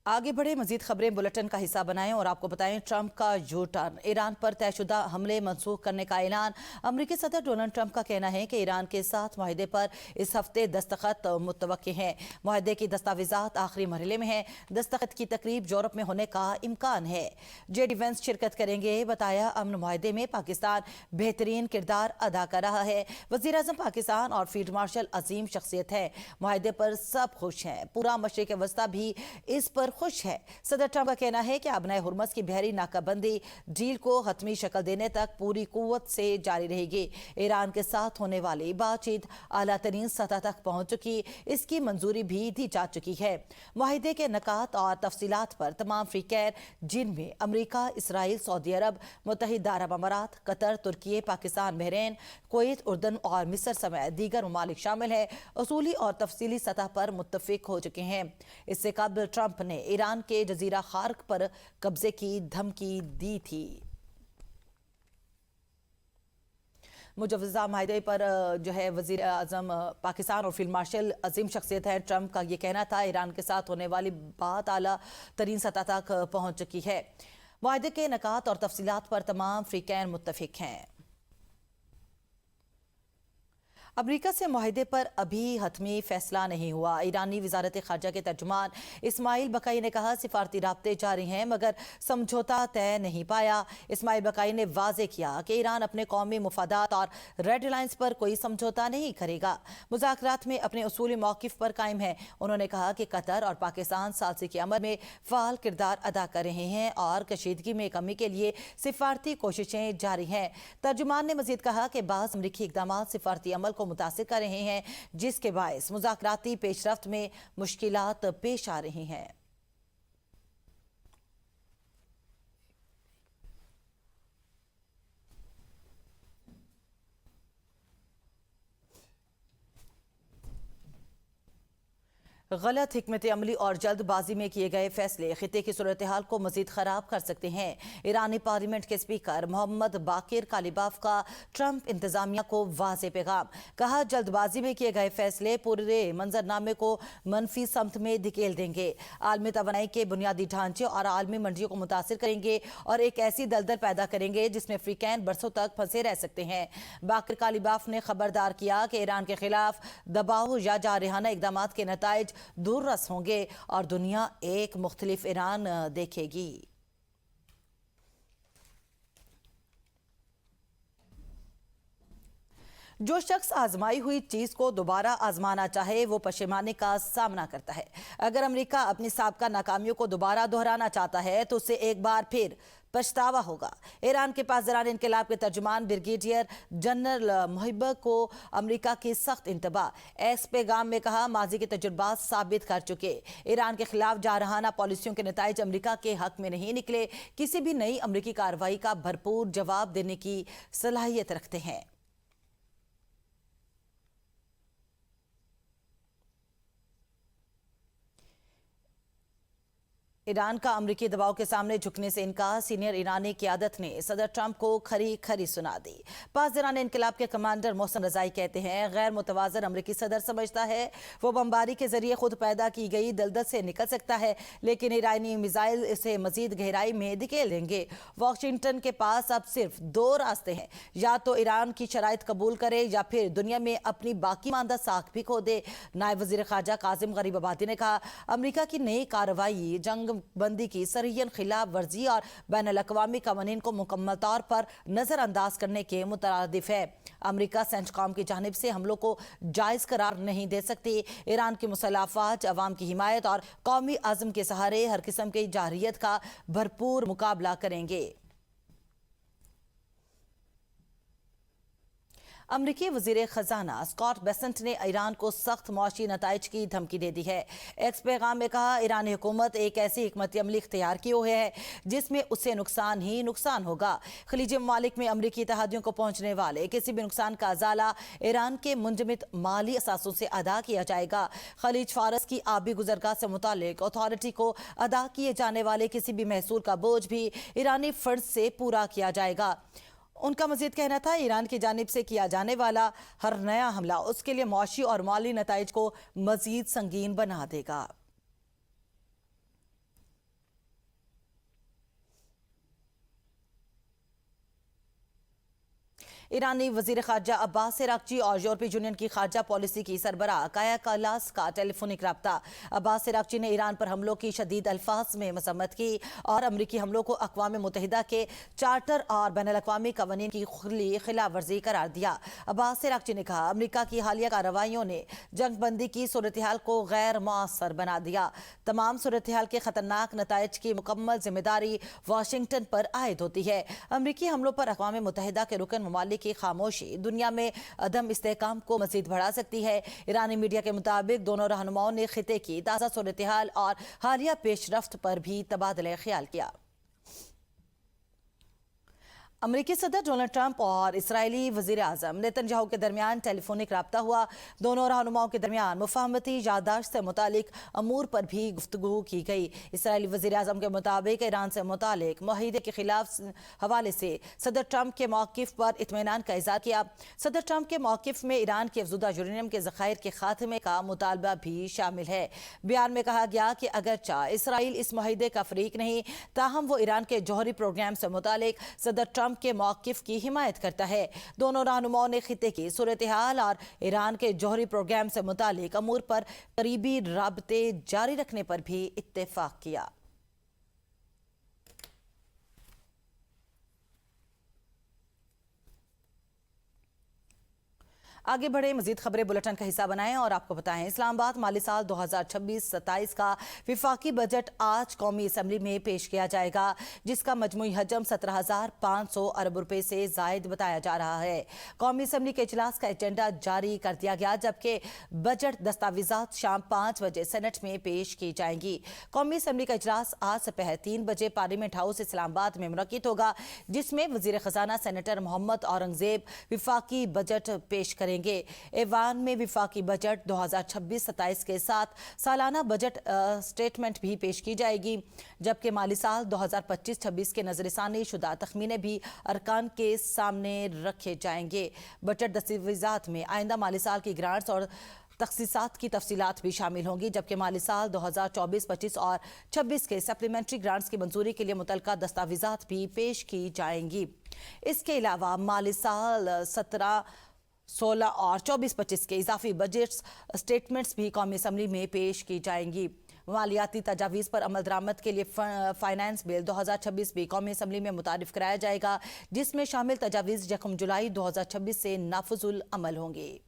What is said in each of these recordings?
आगे बढ़े, मजीद खबरें बुलेटिन का हिस्सा बनाएं और आपको बताएं ट्रंप का यू टर्न। ईरान पर तयशुदा हमले मनसूख करने का ऐलान। अमरीकी सदर डोनाल्ड ट्रंप का कहना है कि ईरान के साथ माहिदे पर इस हफ्ते दस्तखत मुतवक्के हैं। माहिदे की दस्तावेजात आखिरी मरहले में हैं। दस्तखत की तकरीब यूरोप में होने का इम्कान है। जेडी वेंस शिरकत करेंगे। बताया, अमन माहिदे में पाकिस्तान बेहतरीन किरदार अदा कर रहा है। वजीर आजम पाकिस्तान और फील्ड मार्शल अजीम शख्सियत है। माहिदे पर सब खुश हैं। पूरा मशरिक वस्ता भी इस पर खुश है। सदर ट्रंप का कहना है कि अबनाए हुर्मस की बहरी नाकाबंदी डील को हतमी शक्ल देने तक पूरी कुव्वत से जारी रहेगी। ईरान के साथ होने वाली बातचीत आला तरीन सतह तक पहुंच चुकी, इसकी मंजूरी भी दी जा चुकी है। माहिदे के नकात और तफसीलात पर तमाम फ्रीकैन, जिनमें अमरीका, इसराइल, सऊदी अरब, मुत्तहिदा अरब अमारात, कतर, तुर्की, पाकिस्तान, बहरीन, कुवैत, उर्दन और मिस्र समेत दीगर ममालिक शामिल हैं, असूली और तफसीली सतह पर मुत्तफिक हो चुके हैं। इससे कबल ट्रंप ने ईरान के जजीरा खार्क पर कब्जे की धमकी दी थी। मुजवजा माहिदे पर जो है वजीर आजम पाकिस्तान और फील्ड मार्शल अजीम शख्सियत है। ट्रंप का ये कहना था, ईरान के साथ होने वाली बात आला तरीन सतह तक पहुंच चुकी है। माहिदे के नकात और तफसीलात पर तमाम फ्रीकैन मुत्तफिक हैं। अमरीका से माहिदे पर अभी हतमी फैसला नहीं हुआ। ईरानी वजारत खारजा के तर्जुमान इस्माइल बकाई ने कहा, सिफारती राब्ते जारी हैं मगर समझौता तय नहीं पाया। इस्माइल बकाई ने वाजे किया कि ईरान अपने कौमी मुफादात और रेड लाइन्स पर कोई समझौता नहीं करेगा, मुज़ाकरात में अपने उसूली मौक़िफ़ पर कायम है। उन्होंने कहा कि कतर और पाकिस्तान सालसी के अमल में फ़ाल किरदार अदा कर रहे हैं और कशीदगी में कमी के लिए सिफारती कोशिशें जारी हैं। तर्जुमान ने मजीद कहा कि बाज़ अमरीकी इक़दाम सिफारती अमल को मुतासिर कर रहे हैं, जिसके बायस मुज़ाकराती पेशरफ्त में मुश्किलात पेश आ रही हैं। गलत हिकमत अमली और जल्दबाजी में किए गए फैसले खिते की सूरत हाल को मजीद खराब कर सकते हैं। ईरानी पार्लियामेंट के स्पीकर मोहम्मद बाकिर कालिबाफ का ट्रंप इंतजामिया को वाज़ेह पैगाम। कहा, जल्दबाजी में किए गए फैसले पूरे मंजरनामे को मनफी समत में धकेल देंगे, आलमी तवानाई के बुनियादी ढांचे और आलमी मंडियों को मुतासिर करेंगे और एक ऐसी दलदल पैदा करेंगे जिसमें फ्रीकैन बरसों तक फंसे रह सकते हैं। बाकिर कालिबाफ ने खबरदार किया कि ईरान के खिलाफ दबाव या जारहाना इकदाम के नताइज दूररस होंगे और दुनिया एक मुख्तलिफ ईरान देखेगी। जो शख्स आजमाई हुई चीज को दोबारा आजमाना चाहे वो पशेमानी का सामना करता है। अगर अमेरिका अपनी साबका नाकामियों को दोबारा दोहराना चाहता है तो उसे एक बार फिर पछतावा होगा। ईरान के पासदारान इनकलाब के तर्जुमान ब्रिगेडियर जनरल मुहिब को अमेरिका की सख्त इंतबाह। एस पैगाम में कहा, माजी के तजुर्बात साबित कर चुके ईरान के खिलाफ जारहाना पॉलिसियों के नताइज अमेरिका के हक में नहीं निकले। किसी भी नई अमेरिकी कार्रवाई का भरपूर जवाब देने की सलाहियत रखते हैं। ईरान का अमरीकी दबाव के सामने झुकने से इनकार। सीनियर ईरानी क़यादत ने सदर ट्रंप को खरी खरी सुना दी। पासदारान इनकलाब के कमांडर मोहसिन रजाई कहते हैं, गैर मुतवाज़िन अमरीकी सदर समझता है वो बमबारी के जरिए खुद पैदा की गई दलदल से निकल सकता है, लेकिन ईरानी मिसाइल इसे मजीद गहराई में धकेल देंगे। वाशिंगटन के पास अब सिर्फ दो रास्ते हैं, या तो ईरान की शराइत कबूल करे या फिर दुनिया में अपनी बाकी मानदा साख भी खो दे। नायब वज़ीर ख़ारजा कासिम गरीबाबादी ने कहा, अमरीका की नई कार्रवाई जंग बंदी की सरहियन खिलाफ वर्जी और बैनुल-अक़वामी कवानीन को मुकम्मल तौर पर नजरअंदाज करने के मुतरादिफ है। अमरीका सेंटकॉम की जानिब से हमलों को जायज करार नहीं दे सकती। ईरान की मुसल्लह अफ़वाज अवाम की हिमायत और कौमी आज़म के सहारे हर किस्म की जारहियत का भरपूर मुकाबला करेंगे। अमरीकी वज़ीर ख़जाना स्कॉट बेसेंट ने ईरान को सख्त मुआशी नताइज की धमकी दे दी है। एक्स पैगाम में कहा, ईरानी हुकूमत एक ऐसी हिकमत अमली इख्तियार की हुई है जिसमें उससे नुकसान ही नुकसान होगा। खलीजी ममालिक में अमरीकी इत्तेहादियों को पहुंचने वाले किसी भी नुकसान का अजाला ईरान के मुंजमद माली असासों से अदा किया जाएगा। खलीज फारस की आबी गुजरगाह से मुतालिक अथॉरिटी को अदा किए जाने वाले किसी भी महसूल का बोझ भी ईरानी फंड से पूरा किया जाएगा। उनका मजीद कहना था, ईरान की जानिब से किया जाने वाला हर नया हमला उसके लिए मुआशी और माली नताइज को मजीद संगीन बना देगा। ईरानी वजीर खारजा अब्बास इराक्ची और यूरोपीय यूनियन की खारजा पॉलिसी की सरबराह काया कालास का टेलीफोनिक रब्ता। अब्बास इराक्ची ने ईरान पर हमलों की शदीद अल्फाज में मजम्मत की और अमरीकी हमलों को अक़वाम मुत्तहिदा के चार्टर और बैनुल-अक़वामी क़वानीन की खिलाफ वर्जी करार दिया। अब्बास इराक्ची ने कहा, अमरीका की हालिया कार्रवाइयों ने जंगबंदी की सूरत हाल को गैर मौसर बना दिया। तमाम सूरत हाल के खतरनाक नताइज की मुकम्मल जिम्मेदारी वाशिंगटन पर आयद होती है। अमरीकी हमलों पर अक़वाम मुत्तहिदा के रुकन ममालिक की खामोशी दुनिया में अदम इस्तेहकाम को मजीद बढ़ा सकती है। ईरानी मीडिया के मुताबिक दोनों रहनुमाओं ने खिते की ताज़ा सूरत हाल और हालिया पेशरफ्त पर भी तबादला ख्याल किया। अमरीकी सदर डोनाल्ड ट्रंप और इसराइली वज़ीर आज़म नेतन्याहू के दरमियान टेलीफोनिक रब्ता हुआ। दोनों रहनुमाओं के दरमियान मुफाहमती याददाश्त से मुतालिक अमूर पर भी गुफ्तगू की गई। इसराइली वज़ीर आज़म के मुताबिक ईरान से मुतालिक मुआहिदे के खिलाफ हवाले से सदर ट्रंप के मौक़िफ़ पर इत्मीनान का इज़हार किया। सदर ट्रंप के मौक़िफ़ में ईरान के अफज़ूदा यूरेनियम के ज़ख़ायर के खात्मे का मुतालबा भी शामिल है। बयान में कहा गया कि अगरचा इसराइल इस मुआहिदे का फ़रीक नहीं, ताहम वो ईरान के जौहरी प्रोग्राम से मुतालिक सदर ट्रंप के मौक़िफ़ की हिमायत करता है। दोनों रहनुमाओं ने खिते की सूरत हाल और ईरान के जौहरी प्रोग्राम से मुतालिक अमूर पर करीबी राबते जारी रखने पर भी इत्तेफाक किया। आगे बढ़े, मजीद खबरें बुलेटिन का हिस्सा बनाएं और आपको बताएं, इस्लामाबाद माली साल 2026-27 का विफाकी बजट आज कौमी असम्बली में पेश किया जाएगा, जिसका मजमूई हजम 17,500 अरब रुपए से जायद बताया जा रहा है। कौमी असम्बली के इजलास का एजेंडा जारी कर दिया गया, जबकि बजट दस्तावेजात शाम 5 बजे सेनेट में पेश की जाएंगी। कौमी असम्बली का इजलास आज दोपहर 3 बजे पार्लियामेंट हाउस इस्लामाबाद में मुनक्किद होगा, जिसमें वजीर खजाना सेनेटर मोहम्मद औरंगजेब विफाकी बजट पेश करेंगे। ऐवान में विफाकी बजट 2026-27 के साथ सालाना बजट स्टेटमेंट भी पेश की जाएगी, जबकि माली साल 2025-26 के नजरसानी शुदा तखमीने भी अरकान के सामने रखे जाएंगे। बजट दस्तावेजात में आइंदा माली साल की ग्रांट्स और तखसीसात की तफसीलात भी शामिल होंगी, जबकि माली साल 2024-25 और 26 के सप्लीमेंट्री ग्रांट्स की मंजूरी के लिए मुतलका दस्तावेजात भी पेश की जाएंगी। इसके अलावा माली साल 17-16 और 24-25 के इजाफी बजट स्टेटमेंट्स भी कौमी असम्बली में पेश की जाएंगी। मालियाती तजावीज़ पर अमल दरामद के लिए फाइनेंस बिल 2026 भी कौमी असम्बली में मुतारिफ कराया जाएगा, जिसमें शामिल तजावीज़ 1 जुलाई 2026 से नाफिजुल अमल होंगी।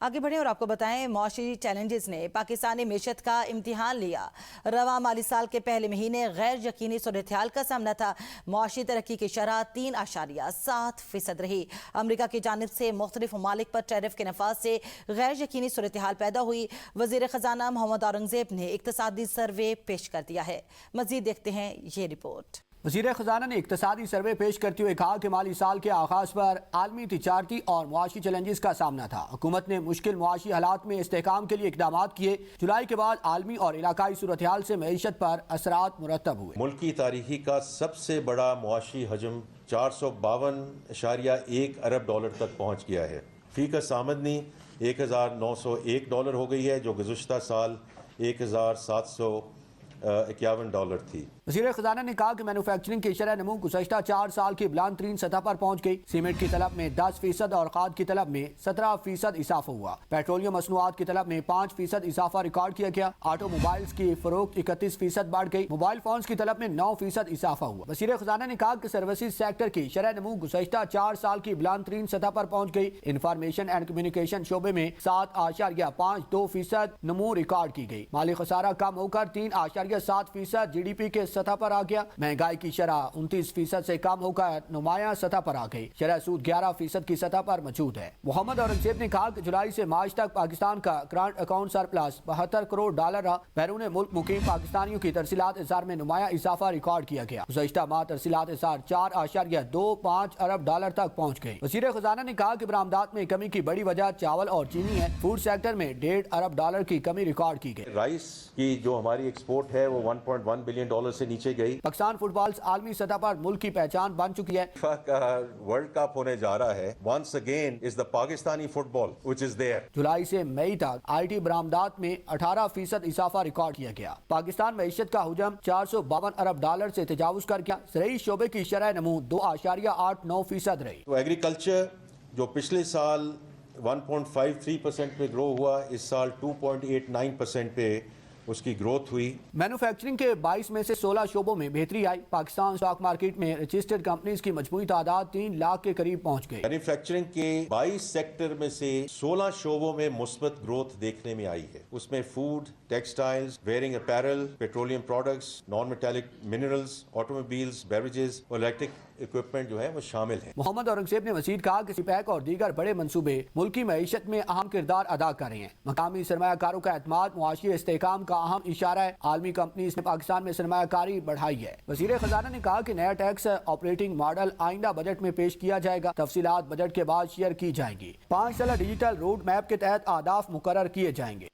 आगे बढ़े और आपको बताएं, मौशी चैलेंजेस ने पाकिस्तानी मीशत का इम्तिहान लिया। रवा माली साल के पहले महीने गैर यकीनी सूरत हाल का सामना था। मौशी तरक्की की शरह 3.7% रही। अमरीका की जानिब से मुख्तलिफ ममालिक पर टैरिफ के नफाज से गैर यकीनी सूरत हाल पैदा हुई। वजीर खजाना मोहम्मद औरंगजेब ने इक्तसादी सर्वे पेश कर दिया है। मजीद देखते हैं ये रिपोर्ट। वज़ीर ख़ज़ाना ने इक़्तिसादी सर्वे पेश करते हुए कहा कि माली साल के आगाज़ पर आलमी तिजारती और मुआशी चैलेंजेस का सामना था। हुकूमत ने मुश्किल मुआशी हालात में इस्तेहकाम के लिए इक़दामात किए। जुलाई के बाद आलमी और इलाकाई सूरत हाल से मईशत पर असरात मुरतब हुए। मुल्क की तारीखी का सबसे बड़ा मुआशी हजम 452.1 अरब डॉलर तक पहुँच गया है। फ़ीकस आमदनी $1,901 हो गई है, जो गुज़श्ता साल $1,751 थी। वज़ीर ख़ज़ाना ने कहा कि मैन्युफैक्चरिंग की शरह नमू गुज़श्ता 4 साल की बुलंद तरीन सतह पर पहुँच गई। सीमेंट की तलब में 10% और खाद की तलब में 17% इजाफा हुआ। पेट्रोलियम मसनूआत की तलब में 5% इजाफा रिकॉर्ड किया गया। ऑटोमोबाइल्स की फरोख्त 31% बढ़ गई। मोबाइल फोन की तलब में 9% इजाफा हुआ। वज़ीर ख़ज़ाना ने कहा कि सर्विसेज सेक्टर की शरह नमू गुज़श्ता 4 साल की बुलंद तरीन सतह पर पहुँच गई। इंफॉर्मेशन एंड कम्युनिकेशन शोबे में 7.52% नमू रिकॉर्ड की गई। माली खसारा कम होकर 3.7% GDP के सतह पर आ गया। महंगाई की शरह 29% से कम होकर नुमाया सतह पर आ गई। शरह सूद 11% की सतह पर मौजूद है। मोहम्मद औरंगजेब ने कहा कि जुलाई से मार्च तक पाकिस्तान का current account surplus 72 crore dollar रहा। बैरून मुल्क मुकीम पाकिस्तानियों की तरसीलात इज़ार में नुमाया इजाफा रिकॉर्ड किया गया। गुज़श्ता माह तरसीलात इज़ार 4.25 अरब डॉलर तक पहुँच गई। वज़ीर ख़ज़ाना ने कहा कि बरामदात में कमी की बड़ी वजह चावल और चीनी है। फूड सेक्टर में 1.5 अरब डॉलर की कमी रिकॉर्ड की गई। राइस की जो हमारी एक्सपोर्ट है वो $1.1 बिलियन से नीचे गई। पाकिस्तान फुटबॉल आलमी सतह पर मुल्क की पहचान बन चुकी है। फीफा का वर्ल्ड कप होने जा रहा है। Once again is the Pakistani football which is there. जुलाई से मई तक IT बरामदात में 18% इजाफा रिकॉर्ड किया गया। पाकिस्तान मईशत का हुजम $452 अरब से तजावुज कर गया। ज़रई शोबे की शरह नमू 2.89% रही। तो एग्रीकल्चर जो पिछले साल 1.53% पे ग्रो हुआ, इस साल 2.89% पे उसकी ग्रोथ हुई। मैन्युफैक्चरिंग के 22 में से 16 शोबों में बेहतरी आई। पाकिस्तान स्टॉक मार्केट में रजिस्टर्ड कंपनीज की मजमूई तादाद 3 लाख के करीब पहुंच गई। मैन्युफैक्चरिंग के 22 सेक्टर में से 16 शोबों में मुस्बत ग्रोथ देखने में आई है। उसमें food, textiles, wearing apparel, petroleum products, non metallic minerals, automobiles, beverages और इलेक्ट्रिक इक्विपमेंट जो है वो शामिल है। मोहम्मद औरंगजेब ने मजीद कहा कि सिपैक और दीगर बड़े मंसूबे मुल्की मईशत में अहम किरदार अदा कर रहे हैं। मकामी सरमायाकारों का एतमाद मुआशी इस्तेहकाम का अहम इशारा है। आलमी कंपनीज ने पाकिस्तान में सरमायाकारी बढ़ाई है। वजीर खजाना ने कहा कि नया टैक्स ऑपरेटिंग मॉडल आइंदा बजट में पेश किया जाएगा। तफसीलात बजट के बाद शेयर की जाएंगी। 5 साल डिजिटल रोड मैप के तहत अहदाफ मुकर्रर किए जाएंगे।